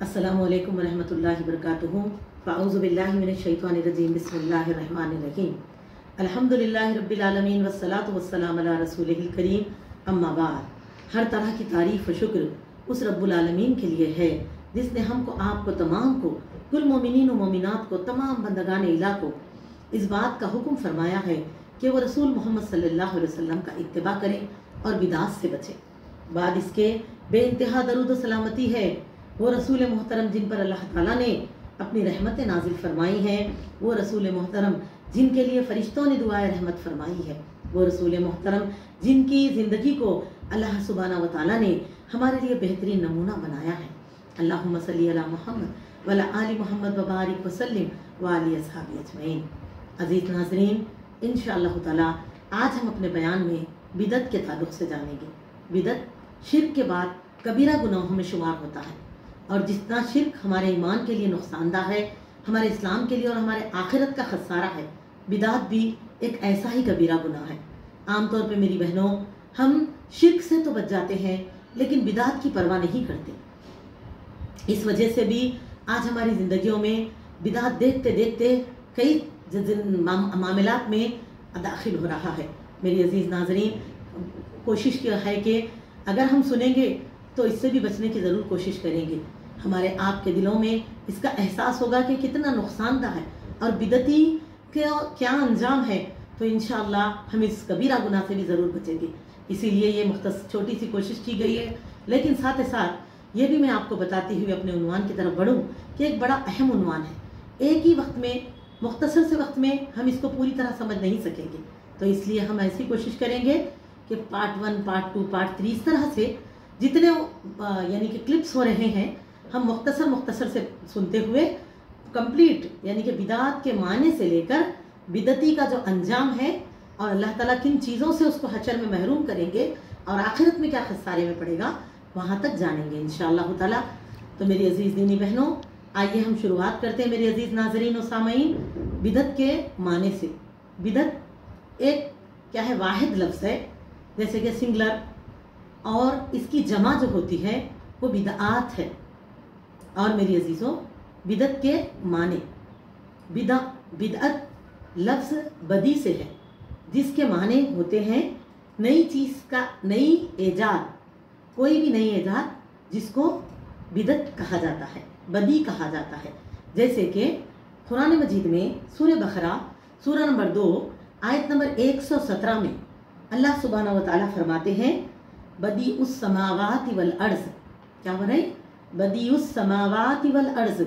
अस्सलामु अलैकुम वरहमतुल्लाहि वबरकातुहू। फ़अऊज़ु बिल्लाहि मिनश्शैतानिर्रजीम। बिस्मिल्लाहिर्रहमानिर्रहीम। अल्हम्दुलिल्लाहि रब्बिल आलमीन वस्सलातु वस्सलामु अला रसूलिहिल करीम। अम्मा बाद। हर तरह की तारीफ़ व शुक्र उस रब्बुल आलमीन के लिए है जिसने हमको, आपको, तमाम को, कुल मोमिनीन व मोमिनात को, तमाम बंदगान इला को इस बात का हुक्म फरमाया है कि वो रसूल मोहम्मद सल्लल्लाहु अलैहि वसल्लम का इत्तिबा करें और बिदात से बचें। बाद इसके बेइंतहा दरूद व सलामती है वो रसूल मोहतरम जिन पर अल्लाह ताला ने अपनी रहमतें नाजिल फरमाई हैं, वो रसूल मोहतरम जिनके लिए फ़रिश्तों ने दुआए रहमत फरमाई है, वो रसूल मोहतरम जिनकी ज़िंदगी को अल्लाह सुब्हाना व तआला ने हमारे लिए बेहतरीन नमूना बनाया है। अल्लाहुम्मा सल्ली अला मुहम्मद व अला आलि मुहम्मद व बारिक वसल्लिम व आलि अस्हाबी अजमईन। अज़ीज़ नाज़रीन, इंशाअल्लाह ताला आज हम अपने बयान में बिदत के ताल्लुक़ से जानेंगे। बिदत शिर्क के बाद कबीरा गुनाहों में शुमार होता है और जितना शिर्क हमारे ईमान के लिए नुकसानदा है, हमारे इस्लाम के लिए और हमारे आखिरत का खसारा है, बिदात भी एक ऐसा ही कबीरा गुनाह है। आमतौर पे मेरी बहनों, हम शिर्क से तो बच जाते हैं लेकिन बिदात की परवाह नहीं करते। इस वजह से भी आज हमारी ज़िंदगियों में बिदात देखते देखते कई मामलात में दाखिल हो रहा है। मेरी अजीज़ नाज़रीन, कोशिश किया है कि अगर हम सुनेंगे तो इससे भी बचने की ज़रूर कोशिश करेंगे। हमारे आपके दिलों में इसका एहसास होगा कि कितना नुकसानदा है और बिदती के क्या अंजाम है, तो इंशाअल्लाह हम इस कबीरा गुनाह से भी ज़रूर बचेंगे। इसीलिए ये मुख्तसर छोटी सी कोशिश की गई है, लेकिन साथ ही साथ ये भी मैं आपको बताती हुई अपने उन्वान की तरफ बढ़ूँ कि एक बड़ा अहम उन्वान है। एक ही वक्त में, मुख्तसर से वक्त में हम इसको पूरी तरह समझ नहीं सकेंगे, तो इसलिए हम ऐसी कोशिश करेंगे कि पार्ट 1, पार्ट 2, पार्ट 3 इस तरह से जितने यानी कि क्लिप्स हो रहे हैं, हम मुख्तसर से सुनते हुए कंप्लीट यानी कि बिदात के माने से लेकर बिदती का जो अंजाम है और अल्लाह ताला किन चीज़ों से उसको हशर में महरूम करेंगे और आखिरत में क्या खसारे में पड़ेगा, वहाँ तक जानेंगे इंशाअल्लाह ताला। तो मेरी अजीज़ दीनी बहनों, आइए हम शुरुआत करते हैं मेरी अजीज़ नाज़रीन और सामईन बिदत के माने से। बिदत एक क्या है, वाहिद लफ्ज़ है, जैसे कि सिंगुलर, और इसकी जमा जो होती है वो बिदआत है। और मेरी अजीज़ों, बिदत के माने, बिदअत लफ्ज़ बदी से है जिसके माने होते हैं नई चीज़ का, नई ईजाद, कोई भी नई ईजाद जिसको बिदत कहा जाता है, बदी कहा जाता है। जैसे कि कुरान मजीद में सूरह बकरा सूरह नंबर 2 आयत नंबर 117 में अल्लाह सुब्हानहू व तआला फरमाते हैं, बदी उस समावाति वल अर्ज़। क्या बोल रहे? बदी उस समावाति वल अर्ज़।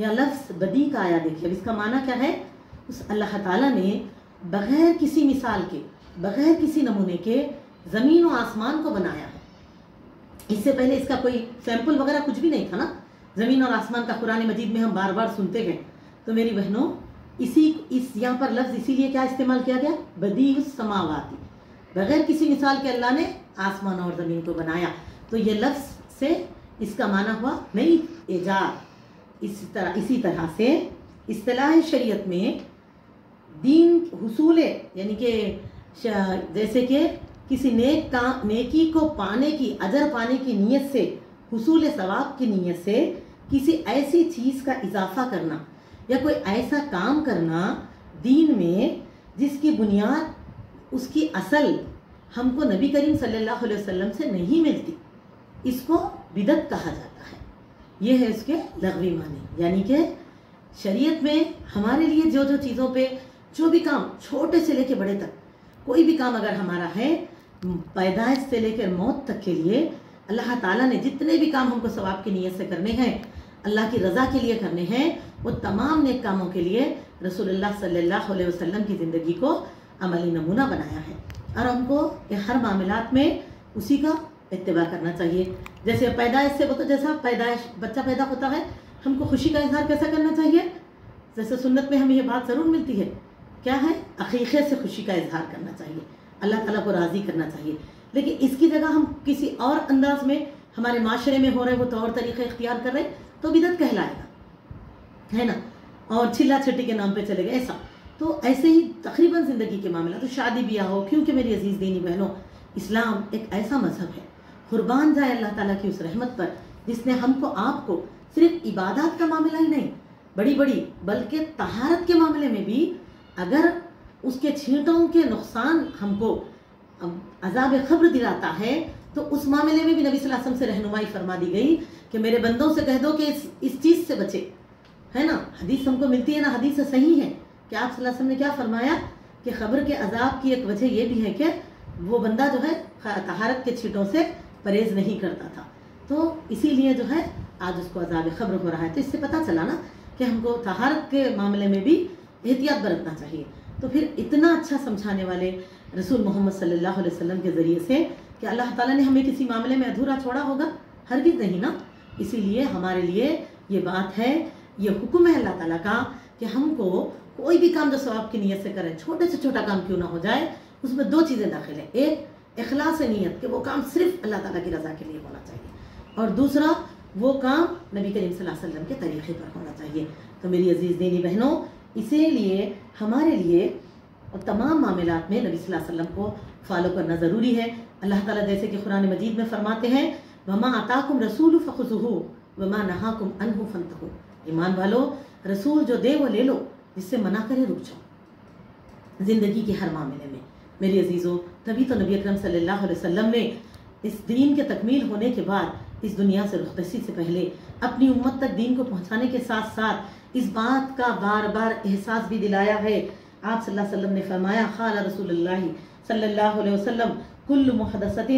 यह लफ्ज़ बदी का आया। देखिए अब इसका माना क्या है। उस अल्लाह ताला ने बग़ैर किसी मिसाल के, बग़ैर किसी नमूने के ज़मीन और आसमान को बनाया है। इससे पहले इसका कोई सैंपल वगैरह कुछ भी नहीं था ना। ज़मीन और आसमान का कुरान मजीद में हम बार बार सुनते हैं। तो मेरी बहनों, इस यहाँ पर लफ्ज़ इसीलिए क्या इस्तेमाल किया गया, बदी उस समावाति, बग़ैर किसी मिसाल के अल्लाह ने आसमान और ज़मीन को बनाया। तो ये लफ्ज़ से इसका माना हुआ नई ईजाद। इसी तरह से इस्तिलाह शरीयत में दीन हुसूल यानी कि जैसे कि किसी नेकी को पाने की, अजर पाने की नीयत से, हुसूल सवाब की नीयत से किसी ऐसी चीज़ का इजाफा करना या कोई ऐसा काम करना दीन में जिसकी बुनियाद, उसकी असल हमको नबी करीम सल्लल्लाहु अलैहि वसल्लम से नहीं मिलती, इसको बिदत कहा जाता है। ये है इसके लग़वी माने। यानी कि शरीयत में हमारे लिए जो जो चीज़ों पे, जो भी काम छोटे से लेकर बड़े तक, कोई भी काम अगर हमारा है, पैदाइश से लेकर मौत तक के लिए अल्लाह ताला ने जितने भी काम हमको सवाब की नीयत से करने हैं, अल्लाह की रज़ा के लिए करने हैं, वो तमाम नेक कामों के लिए रसूलुल्लाह सल्लल्लाहु अलैहि वसल्लम की ज़िंदगी को अमली नमूना बनाया है और हमको हर मामलात में उसी का इत्तिबा करना चाहिए। जैसे पैदाइश से, वो तो जैसा पैदाइश बच्चा पैदा होता है, हमको खुशी का इजहार कैसा करना चाहिए, जैसे सुन्नत में हमें ये बात ज़रूर मिलती है, क्या है, अक़ीक़े से खुशी का इजहार करना चाहिए, अल्लाह ताला को राज़ी करना चाहिए। लेकिन इसकी जगह हम किसी और अंदाज में हमारे माशरे में हो रहे वो तौर तरीक़े इख्तियार कर रहे तो बिदत कहलाएगा, है ना, और चिल्ला छिट्टी के नाम पे चले गए ऐसा। तो ऐसे ही तकरीबन ज़िंदगी के मामला, तो शादी ब्याह हो, क्योंकि मेरी अजीज़ दीनी बहनों, इस्लाम एक ऐसा मज़हब है, कुर्बान जाए अल्लाह ताला की उस रहमत पर जिसने हमको आपको صرف عبادات کا معاملہ ہی نہیں بڑی بڑی بلکہ طہارت کے معاملے میں بھی اگر اس کے چھینٹوں کے نقصان ہم کو عذاب قبر دلاتا ہے تو اس معاملے میں بھی نبی صلی اللہ علیہ وسلم سے رہنمائی فرما دی گئی کہ میرے بندوں سے کہہ دو کہ اس چیز سے بچے، ہے نا. حدیث ہم کو ملتی ہے نا، حدیث سے صحیح ہے کہ آپ صلی اللہ علیہ وسلم نے کیا فرمایا کہ قبر کے عذاب کی ایک وجہ یہ بھی ہے کہ وہ بندہ جو ہے طہارت کے چھینٹوں سے پرہیز نہیں کرتا تھا، تو اسی لیے جو ہے آج اس کو عذاب قبر ہو رہا ہے. تو اس سے پتہ چلا نا کہ ہم کو طہارت کے معاملے میں بھی احتیاط برتنا چاہیے. تو پھر اتنا اچھا سمجھانے والے رسول محمد صلی اللہ علیہ وسلم کے ذریعے سے کہ اللہ تعالیٰ نے ہمیں کسی معاملے میں ادھورا چھوڑا ہوگا؟ ہرگز نہیں نا. اسی لیے ہمارے لیے یہ بات ہے، یہ حکم ہے اللہ تعالیٰ کا کہ ہم کو کوئی بھی کام جو ثواب کی نیت سے کریں، چھوٹے سے چھوٹا کام کیوں نہ ہو جائے، اس میں دو چیزیں داخل ہیں. ایک اخلاص نیت کہ وہ کام صرف اللہ تعالیٰ کی رضا کے لیے ہونا چاہیے، اور دوسرا وہ کام نبی کریم صلی اللہ علیہ وسلم کے طریقے پر ہونا چاہیے. تو میری عزیز دینی بہنوں، اسی لیے ہمارے لیے تمام معاملات میں نبی صلی اللہ علیہ وسلم کو فالو کرنا ضروری ہے. اللہ تعالیٰ جیسے کہ قرآن مجید میں فرماتے ہیں وَمَا آتَاكُمْ رَسُولُ فَخُذُوهُ وَمَا نَهَاكُمْ عَنْهُ فَانْتَهُوا. ایمان والو، رسول جو دے وہ لے لو، جس سے منع کرے رک جاؤ زندگی کے ہر معاملے میں. میری عزیزوں، تبھی تو نبی اکرم صلی اللہ علیہ وسلم نے اس دین کے تکمیل ہونے کے بعد اس دنیا سے رخصتی سے پہلے اپنی امت تک دین کو پہنچانے کے ساتھ ساتھ اس بات کا بار بار احساس بھی دلایا ہے. آپ صلی اللہ علیہ وسلم نے فرمایا قال رسول اللہ صلی اللہ علیہ وسلم کل محدثۃ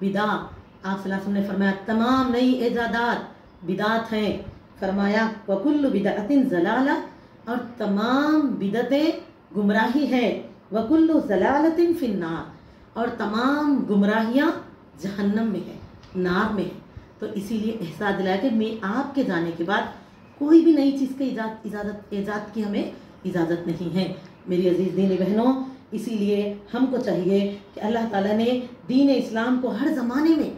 بدعہ. آپ صلی اللہ علیہ وسلم نے فرمایا تمام نئی ایجادات بدعت ہیں. فرمایا وکل بدعۃ ضلالہ، اور تمام بدعتیں گمراہی ہے. وکل ضلالۃ فی النار، اور تمام گمراہیاں جہنم میں ہے، نار میں ہے. تو اسی لیے احساس دلایا کہ میں آپ کے جانے کے بعد کوئی بھی نئی چیز کے ایجاد کی ہمیں اجازت نہیں ہے. میری عزیز دینی بہنوں، اسی لیے ہم کو چاہیے کہ اللہ تعالیٰ نے دین اسلام کو ہر زمانے میں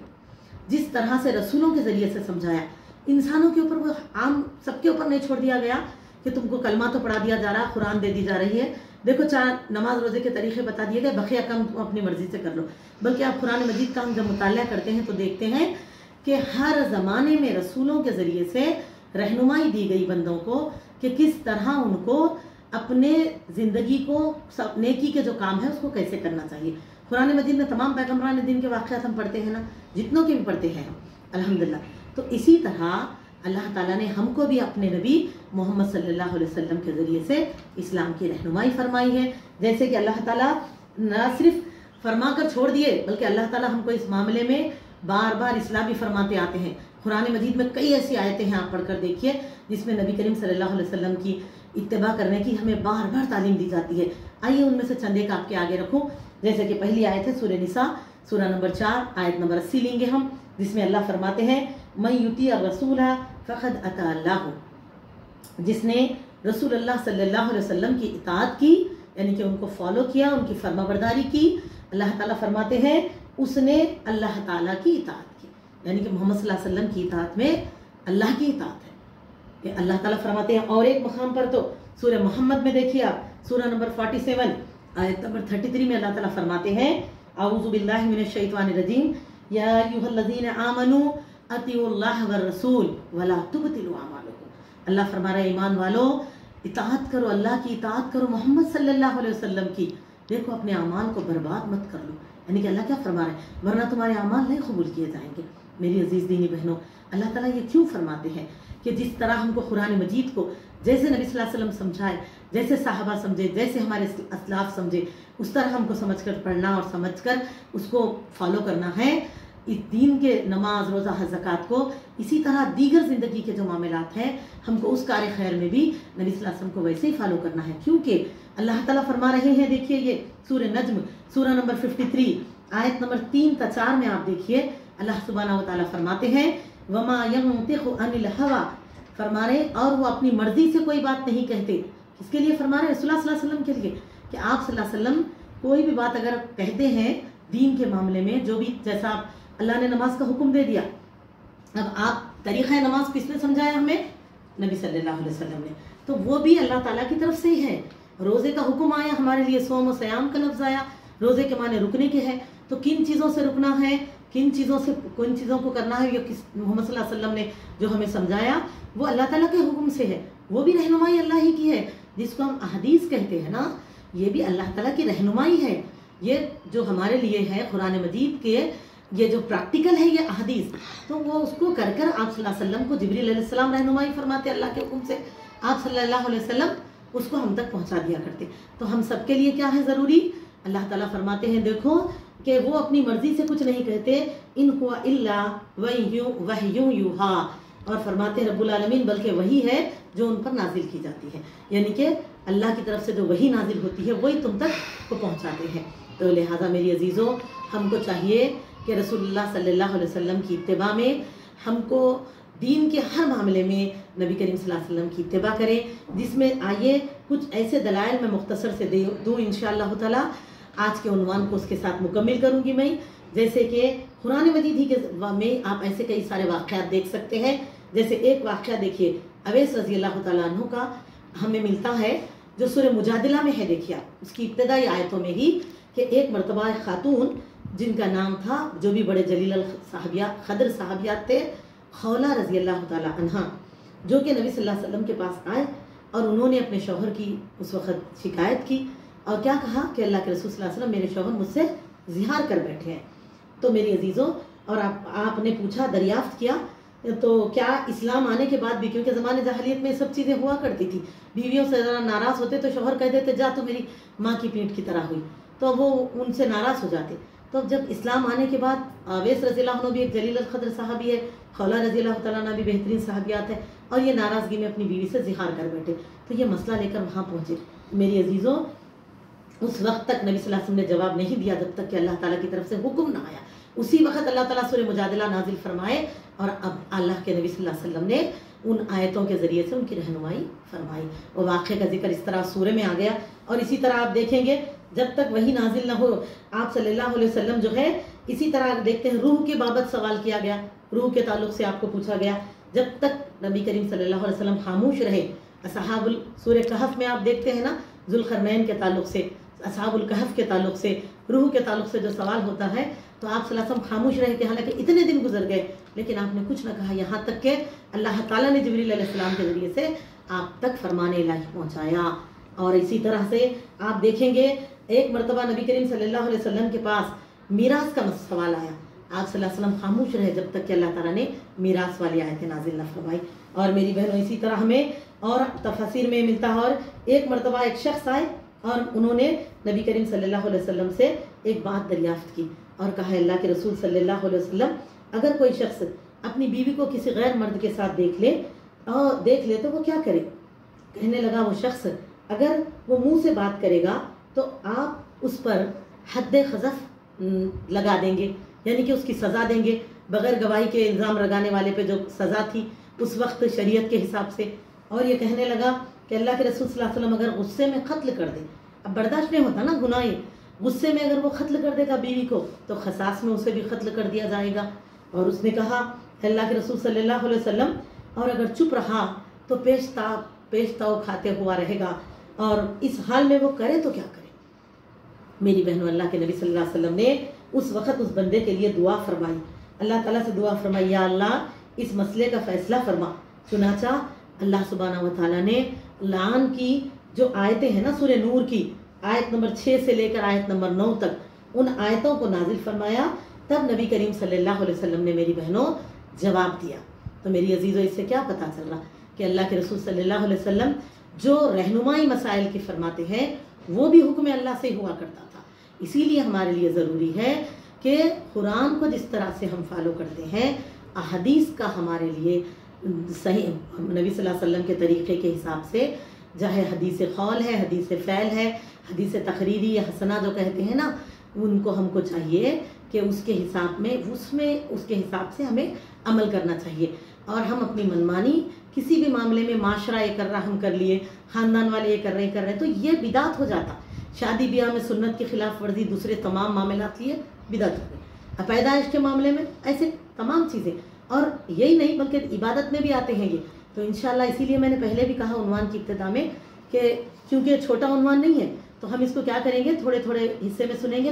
جس طرح سے رسولوں کے ذریعے سے سمجھایا، انسانوں کے اوپر وہ عام سب کے اوپر نہیں چھوڑ دیا گیا کہ تم کو کلمہ تو پڑھا دیا جا رہا، قرآن دے دی جا رہی ہے، دیکھو 4 نماز روزے کے طریقے بتا دیے گئے، بقیہ کام تم اپنی مرضی سے کر لو. بلکہ آپ قرآن مجید کا ہم جب مطالعہ کرتے ہیں تو دیکھتے ہیں کہ ہر زمانے میں رسولوں کے ذریعے سے رہنمائی دی گئی بندوں کو کہ کس طرح ان کو اپنے زندگی کو نیکی کے جو کام ہے اس کو کیسے کرنا چاہیے. قرآن مجید میں تمام پیغمبران دین کے واقعات ہم پڑھتے ہیں نا، جتنوں کے بھی پڑھتے ہیں ہم الحمدللہ. تو اسی طرح اللہ تعالیٰ نے ہم کو بھی اپنے نبی محمد صلی اللہ علیہ وسلم کے ذریعے سے اسلام کی رہنمائی فرمائی ہے. جیسے کہ اللہ تعالیٰ نہ صرف فرما کر چھوڑ دیے بلکہ اللہ تعالیٰ ہم کو اس معاملے میں بار بار اصلاح بھی فرماتے آتے ہیں. قرآن مجید میں کئی ایسی آیتیں ہیں، آپ پڑھ کر دیکھیے، جس میں نبی کریم صلی اللہ علیہ وسلم کی اتباع کرنے کی ہمیں بار بار تعلیم دی جاتی ہے. آئیے ان میں سے چند ایک آپ کے آگے رکھوں. جیسے کہ پہلی آیت ہے سورہ نساء، سورہ نمبر 4 آیت نمبر 80 لیں گے ہم، جس میں اللہ فرماتے ہیں من یطیع الرسول فقد اطاع اللہ. جس نے رسول اللہ صلی اللہ علیہ وسلم کی اطاعت کی، یعنی کہ ان کو فالو کیا، ان کی فرما برداری کی، اللہ تعالیٰ فرماتے ہیں اس نے اللہ تعالیٰ کی اطاعت کی. یعنی کہ محمد صلی اللہ علیہ وسلم کی اطاعت میں اللہ کی اطاعت ہے. کہ اللہ تعالیٰ فرماتے ہیں اور ایک مقام پر تو سورہ محمد میں دیکھیے آپ، سورہ نمبر 47 آیت نمبر 33 میں اللہ تعالیٰ فرماتے ہیں اعوذ باللہ من الشیطان الرجیم یا ایھا الذین آمنوا اطیعوا اللہ والرسول ولا تبطلوا اعمالکم. اللہ فرما رہا ہے ایمان والو، اطاعت کرو، اللہ کی اطاعت کرو، محمد صلی اللہ علیہ وسلم کی. دیکھو اپنے اعمال کو برباد مت کر لو. یعنی کہ اللہ کیا فرما رہے ہیں، ورنہ تمہارے اعمال نہیں قبول کیے جائیں گے. میری عزیز دینی بہنوں، اللہ تعالیٰ یہ کیوں فرماتے ہیں کہ جس طرح ہم کو قرآن مجید کو جیسے نبی صلی اللہ علیہ وسلم سمجھائے، جیسے صحابہ سمجھے، جیسے ہمارے اسلاف سمجھے، اس طرح ہم کو سمجھ کر پڑھنا اور سمجھ کر اس کو فالو کرنا ہے. اس دین کے نماز روزہ حج زکوٰۃ کو اسی طرح دیگر زندگی کے جو معاملات ہیں ہم کو اس کار خیر میں بھی نبی صلی اللہ علیہ وسلم کو ویسے ہی فالو کرنا ہے. کیونکہ اللہ تعالیٰ فرما رہے ہیں، دیکھیے یہ سورہ نجم سورہ نمبر 53 آیت نمبر 3 تا 4 میں آپ دیکھیے اللہ سبحانہ و تعالیٰ فرماتے ہیں وما ينطق عن الهوى، فرما رہے اور وہ اپنی مرضی سے کوئی بات نہیں کہتے. کس کے لیے فرما رہے ہیں؟ رسول اللہ صلی اللہ علیہ وسلم کے لیے، کہ آپ صلی اللہ علیہ وسلم کوئی بھی بات اگر کہتے ہیں دین کے معاملے میں، جو بھی جیسا آپ اللہ نے نماز کا حکم دے دیا، اب آپ طریقہ نماز کس نے سمجھایا ہمیں؟ نبی صلی اللہ علیہ وسلم نے. تو وہ بھی اللہ تعالیٰ کی طرف سے ہی ہے. روزے کا حکم آیا ہمارے لیے، صوم و سیام کا لفظ آیا، روزے کے معنی رکنے کے ہیں. تو کن چیزوں سے رکنا ہے، किन चीज़ों को करना है, ये मोहम्मद सल्लल्लाहु अलैहि वसल्लम ने जो हमें समझाया वो अल्लाह ताला के हुक्म से है, वो भी रहनुमाई अल्लाह ही की है। जिसको हम अहदीस कहते हैं ना, ये भी अल्लाह ताला की रहनुमाई है। ये जो हमारे लिए है कुरान मजीद के ये जो प्रैक्टिकल है ये अहदीस, तो वो उसको कर कर आप सल्लल्लाहु अलैहि वसल्लम को जिब्रील अलैहिस्सलाम रहनुमाई फरमाते अल्लाह के हुक्म से, आप सल्लल्लाहु अलैहि वसल्लम उसको हम तक पहुंचा दिया करते। तो हम सबके लिए क्या है ज़रूरी, अल्लाह ताला फरमाते हैं देखो कि वो अपनी मर्जी से कुछ नहीं कहते, इन हुआ इल्ला वह्युन यूहा, और फरमाते हैं रब्बुल आलमीन बल्कि वही है जो उन पर नाजिल की जाती है, यानी कि अल्लाह की तरफ से जो वही नाजिल होती है वही तुम तक को पहुंचाते हैं। तो लिहाजा मेरी अजीज़ों, हमको चाहिए कि रसूलुल्लाह सल्लल्लाहु अलैहि वसल्लम की इत्तिबा में हमको दीन के हर मामले में नबी करीम सल्लल्लाहु अलैहि वसल्लम की इत्तिबा करें, जिसमें आइए कुछ ऐसे दलाइल मैं मुख्तसर से दूँ इंशाअल्लाह ताला। आज के उन्वान को उसके साथ मुकम्मिल करूँगी मैं, जैसे कि कुरान मजीद ही के में आप ऐसे कई सारे वाक़यात देख सकते हैं। जैसे एक वाक़या देखिए अवैस रज़ी अल्लाह ताला अन्हु का हमें मिलता है जो सूरह मुजादिला में है। देखिए उसकी इब्तदाई आयतों में ही कि एक मरतबा खातून जिनका नाम था, जो भी बड़े जलील खदर साहबियात थे, खौला रज़ी अल्लाह ताला अन्हा, जो कि नबी सल्लल्लाहु अलैहि वसल्लम के पास आए और उन्होंने अपने शौहर की उस वक़्त शिकायत की और क्या कहा कि अल्लाह के रसूल सल्लल्लाहु अलैहि वसल्लम मेरे शौहर मुझसे ज़िहार कर बैठे हैं। तो मेरी अजीज़ों, और आपने पूछा, दरियाफ्त किया तो क्या इस्लाम आने के बाद भी, क्योंकि ज़माने जहालियत में सब चीज़ें हुआ करती थी, बीवियों से ज़रा नाराज़ होते तो शौहर कह देते जा तो मेरी माँ की पीठ की तरह हुई, तो वो उनसे नाराज़ हो जाते। तो जब इस्लाम आने के बाद अवैस रज़ी अल्लाह अन्हु भी एक जलील क़द्र सहाबी है, खौला रज़ी अल्लाह तआला अन्हा भी बेहतरीन सहाबियात है, और ये नाराज़गी में अपनी बीवी से ज़िहार कर बैठे। तो ये मसला लेकर वहाँ पहुँचे। मेरी अजीज़ों, उस वक्त तक नबी सल्लल्लाहु अलैहि वसल्लम ने जवाब नहीं दिया जब तक कि अल्लाह ताला की तरफ से हुक्म ना आया। उसी वक्त अल्लाह ताला सूरह मुजादिला नाजिल फरमाए और अब अल्लाह के नबी सल्लल्लाहु अलैहि वसल्लम ने उन आयतों के ज़रिए से उनकी रहनुमाई फरमाई। वो वाक़े का जिक्र इस तरह सूरह में आ गया। और इसी तरह आप देखेंगे जब तक वही नाजिल ना हो, आप सल्लल्लाहु अलैहि वसल्लम जो है, इसी तरह देखते हैं रूह के बाबत सवाल किया गया, रूह के ताल्लुक से आपको पूछा गया। जब तक नबी करीम सल्लल्लाहु अलैहि वसल्लम खामोश रहे, असहाबुल सूरह कहफ में आप देखते हैं ना, ज़ुल्क़रनैन के ताल्लुक से, असहाबुल कहफ के ताल्लुक से, रूह के ताल्लुक से जो सवाल होता है, तो आप सल्लल्लाहु अलैहि वसल्लम खामोश रहे थे। हालांकि इतने दिन गुजर गए लेकिन आपने कुछ ना कहा, यहाँ तक कि अल्लाह ताला ने जिब्रील अलैहिस्सलाम के ज़रिए से आप तक फरमान इलाही पहुँचाया। और इसी तरह से आप देखेंगे एक मरतबा नबी करीम सल्लल्लाहु अलैहि वसल्लम के पास मीरास का सवाल आया। आप सल्लल्लाहु अलैहि वसल्लम खामोश रहे जब तक कि अल्लाह ताला ने मीरास वाली आयतें नाजिल न फरमाई। और मेरी बहनों, इसी तरह हमें और तफसीर में मिलता है। और एक मरतबा एक शख्स आए और उन्होंने नबी करीम सल्लल्लाहु अलैहि वसल्लम से एक बात दरियाफ्त की और कहा, अल्लाह के रसूल सल्लल्लाहु अलैहि वसल्लम, अगर कोई शख्स अपनी बीवी को किसी गैर मर्द के साथ देख ले तो वो क्या करे? कहने लगा वो शख्स, अगर वो मुंह से बात करेगा तो आप उस पर हद क़ज़फ़ लगा देंगे, यानी कि उसकी सज़ा देंगे, बग़ैर गवाही के इल्ज़ाम लगाने वाले पे जो सज़ा थी उस वक्त शरीयत के हिसाब से। और ये कहने लगा कि अल्लाह के रसूल सल्लल्लाहु अलैहि वसल्लम अगर गुस्से में क़त्ल कर दे, अब बर्दाश्त नहीं होता ना गुनाह, गुस्से में अगर वो क़त्ल कर देगा बीवी को तो ख़सास में उसे भी क़त्ल कर दिया जाएगा। और उसने कहा अल्लाह के रसूल सल्लल्लाहु अलैहि वसल्लम, और अगर चुप रहा तो पेशताओ खाते हुआ रहेगा, और इस हाल में वो करे तो क्या करे? मेरी बहनों, अल्लाह के नबी सल्लल्लाहु अलैहि वसल्लम ने उस वक़्त उस बंदे के लिए दुआ फरमाई, अल्लाह ताला से दुआ फरमाई, या अल्लाह इस मसले का फ़ैसला फरमा। चुनाचा अल्लाह सुब्हानहू व तआला ने लान की जो आयतें हैं ना, सूरह नूर की आयत नंबर 6 से लेकर आयत नंबर 9 तक, उन आयतों को नाजिल फरमाया। तब नबी करीम सल्लल्लाहु अलैहि वसल्लम ने मेरी बहनों जवाब दिया। तो मेरी अजीज़ों, इससे क्या पता चल रहा कि अल्लाह के रसूल सल्लल्लाहु अलैहि वसल्लम जो रहनुमाई मसाइल की फरमाते हैं वो भी हुक्म अल्लाह से हुआ करता था। इसीलिए हमारे लिए ज़रूरी है कि कुरान को जिस तरह से हम फॉलो करते हैं, अहदीस का हमारे लिए सही नबी सल्लल्लाहु अलैहि वसल्लम के तरीक़े के हिसाब से, चाहे हदीस क़ौल है, हदीस फ़ैल है, हदीस तकरीरी या हसना जो कहते हैं ना, उनको हमको चाहिए कि उसके हिसाब में उसके हिसाब से हमें अमल करना चाहिए। और हम अपनी मनमानी किसी भी मामले में, माशरा ये कर रहा हम कर लिए, ख़ानदान वाले ये कर रहे हैं, तो ये बिदात हो जाता। शादी ब्याह में सुन्नत की खिलाफ वर्जी, दूसरे तमाम मामलात लिए बिदात हो गई। पैदाइश के मामले में ऐसे तमाम चीज़ें, और यही नहीं बल्कि इबादत में भी आते हैं ये। तो इंशाअल्लाह इसीलिए मैंने पहले भी कहा उन्वान की इब्तिदा में कि क्योंकि छोटा उन्वान नहीं है तो हम इसको क्या करेंगे, थोड़े थोड़े हिस्से में सुनेंगे।